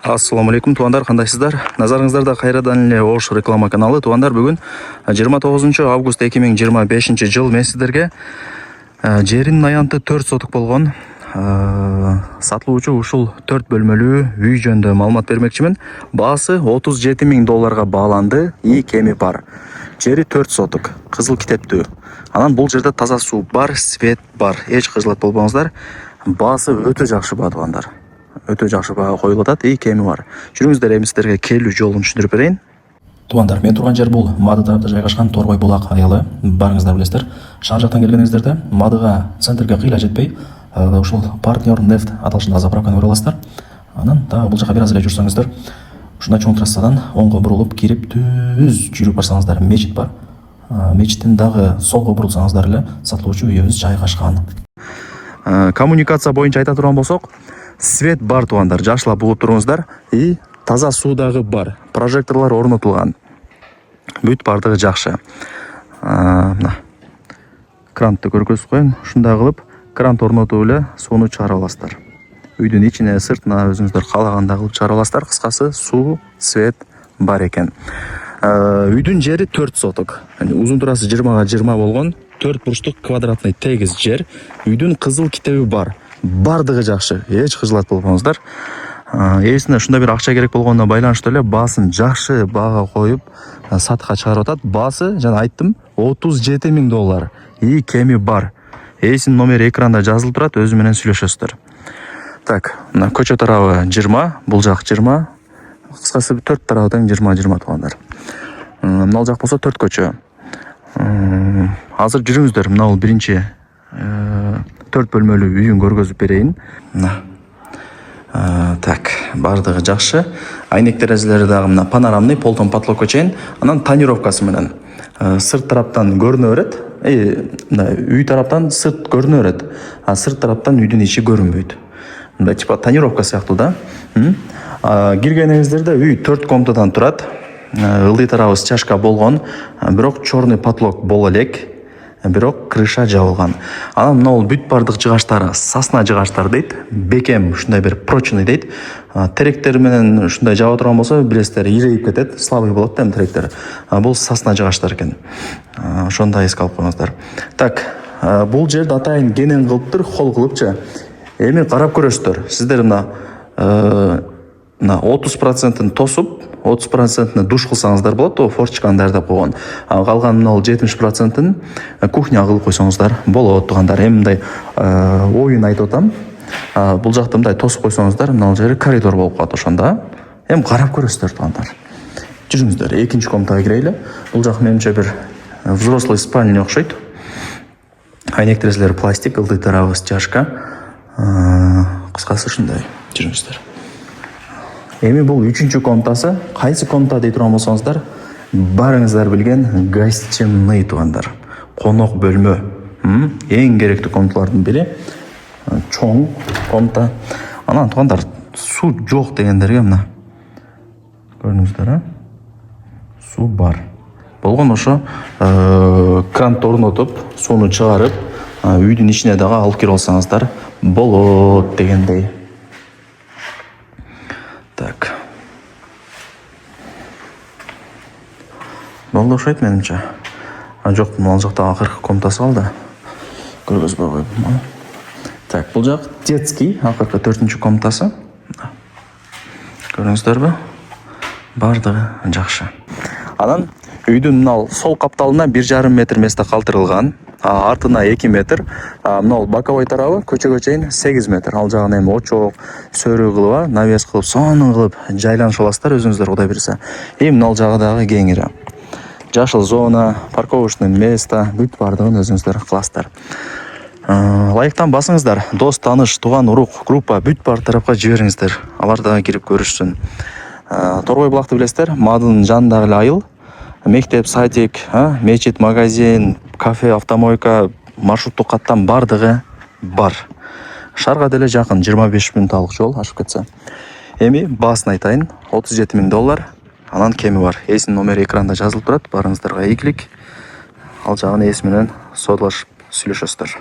Ассаламу алейкум туугандар, кандайсыздар? Назарыңыздарда кайрадан эле Ош реклама каналы. Туугандар, бүгүн 29 август 2025 жыл мен сиздерге жеринин аянты 4 сотук болгон сатылуучу ушул 4 бөлмөлүү үй жөнүндө маалымат бермекчимин. Баасы $37,000 бааланды. И кеми бар. Жери 4 сотук, кызыл китептүү. Анан бул жерде таза суу бар, свет бар. Эч кыжылат болбоңуздар. Баасы өтө жакшы баа туугандар. Өтө жакшы баа коюлуп атат. И кеми бар. Жүрүңүздөр, эми сиздерге келүү жолун түшүндүрүп берейин. Туугандар, мен турган жер бул Мады тарапта жайгашкан Торгой булак аялы. Барыңыздар билесиздер. Шаар жактан келгениңиздерде Мадыга центрге кыйла жетпей, ушул партнер нефт аталышындагы заправканы көрө аласыздар. Анан дагы бул жака бир аз эле жүрсөңүздөр, ушундай чоң трассадан оңго бурулуп кирип түз жүрүп барсаңыздар, мечит бар. Мечиттин дагы солго бурулсаңыздар эле сатылуучу үйүбүз жайгашкан. Коммуникация боюнча айта турган болсок, свет бар туугандар, жакшылап угуп туруңуздар. И таза суу дагы бар. Прожекторлор орнотулган. Бүт бардыгы жакшы. Мына крантты көргөзүп коеюн. Ушундай кылып крант орнотуп эле сууну чыгарып аласыздар. Үйдүн ичине, сыртына өзүңүздөр каалагандай кылып чыгарып аласыздар. Кыскасы, суу, свет бар экен. Үйдүн жери 4 сотук. Узунтурасы 20-20 болгон 4 бурчтук квадратный тегиз жер. Үйдүн кызыл китеби бар. Бардыгы жакшы. Эч кыжылат болбоңуздар. Ээсине ушундай бир акча керек болгонуна байланыштуу эле баасын жакшы баага коюп сатыкка чыгарып атат. Баасы, жана айттым, $37,000. И кеми бар. Ээсинин номери экранда жазылып турат, өзү менен сүйлөшөсүздөр. Так, мына көчө тарабы 20, бул жак 20. Кыскасы 4 тарабы тең 20-20 туугандар. Мына жак болсо 4 көчө. Азыр жүрүңүздөр, мына бул биринчи 4 бөлмөлүү үйүн көргөзүп берейин. Так, бардыгы жакшы. Айнек терезелери дагы мына панорамный, полтон потлокко чейин. Анан тонировкасы менен сырт тараптан көрүнө берет. Мына үй тараптан сырт көрүнө берет. А сырт тараптан үйдүн ичи көрүнбөйт. Мындай типа тонировка сыяктуу да. Киргениңиздерде үй 4 комнатадан турат. Ылдый тарабы стяжка болгон, бирок черный потлок боло элек. Бирок крыша жабылган. Анан мына бул бүт бардык жыгаштары сосна жыгаштар дейт. Бекем ушундай бир прочный дейт. Теректер менен ушундай жаба турган болсо, билесиздер, ирейип кетет, слабый болот да теректер. Бул сосна жыгаштар экен. Ошондой эске алып коюңуздар. Так, бул жерди атайын кенен кылыптыр, хол кылыпчы. Эми карап көрөсүздөр. Сиздер мына 30%-ын тосуп, 30%-ны душ кылсаңыздар болот, форчканы даярдап койгон. Калган мына 70%-ын кухня кылып койсоңуздар болот туугандар. Эми мындай оюн айтып атам. Бул жакта мындай тосуп койсоңуздар, мына жери коридор болуп калат ошондо. Эми карап көрөсүздөр туугандар. Жүрүңүздөр, экинчи комнатага кирели. Бул жак менимче бир взрослый спальня окшойт. Айнек терезелери пластик, ылдый тарабы стяжка. Кыскасы ушундай. Жүрүңүздөр. Эми бул 3-чү комнатасы. Кайсы комната дей турган болсоңуздар, барыңыздар билген гостиный туугандар. Конок бөлмө. Эң керектүү комнаталардын бири. Чоң комната. Анан туугандар, суу жок дегендерге мына көрүңүздөр, суу бар. Болгон ошо крант орнотуп, сууну чыгарып, үйдүн ичине дагы алып кирип алсаңыздар болот дегендей. Так. Болду окшойт менимче. Жок, мына жакта акыркы комнатасы калды. Көргөзбөй койдум. Так, бул жак детский, акыркы 4-чү комнатасы. Көрүңүздөрбү? Бардыгы жакшы. Анан үйдүн мына сол капталына 1,5 метр место калтырылган. Артына 2 метр. Мына боковой тарабы көчөгө чейин 8 метр. Ал жагын эми очок, сөрү кылып, навес кылып, сонун кылып жайланышып аласыздар өзүңүздөр Кудай берсе. Эми мына жагы дагы кеңири. Жашыл зона, парковочный место, бүт бардыгын өзүңүздөр кыласыздар. Лайктан басыңыздар. Дос, тааныш, тууган, урук, группа бүт бар тарапка жибериңиздер. Алар дагы кирип көрүшсүн. Торгой булакты билесиздер, Мадынын жанындагы эле айыл. Мектеп, садик, мечит, магазин, кафе, автомойка, маршруттук каттан бардыгы бар. Шаарга деле жакын, 25 мүнөттүк жол ашып кетсе. Эми баасын айтайын, $37,000. Анан кеми бар. Ээсинин номери экранда жазылып турат. Барыңыздарга ийгилик. Ал жагын ээси менен содалашып сүйлөшөсүздөр.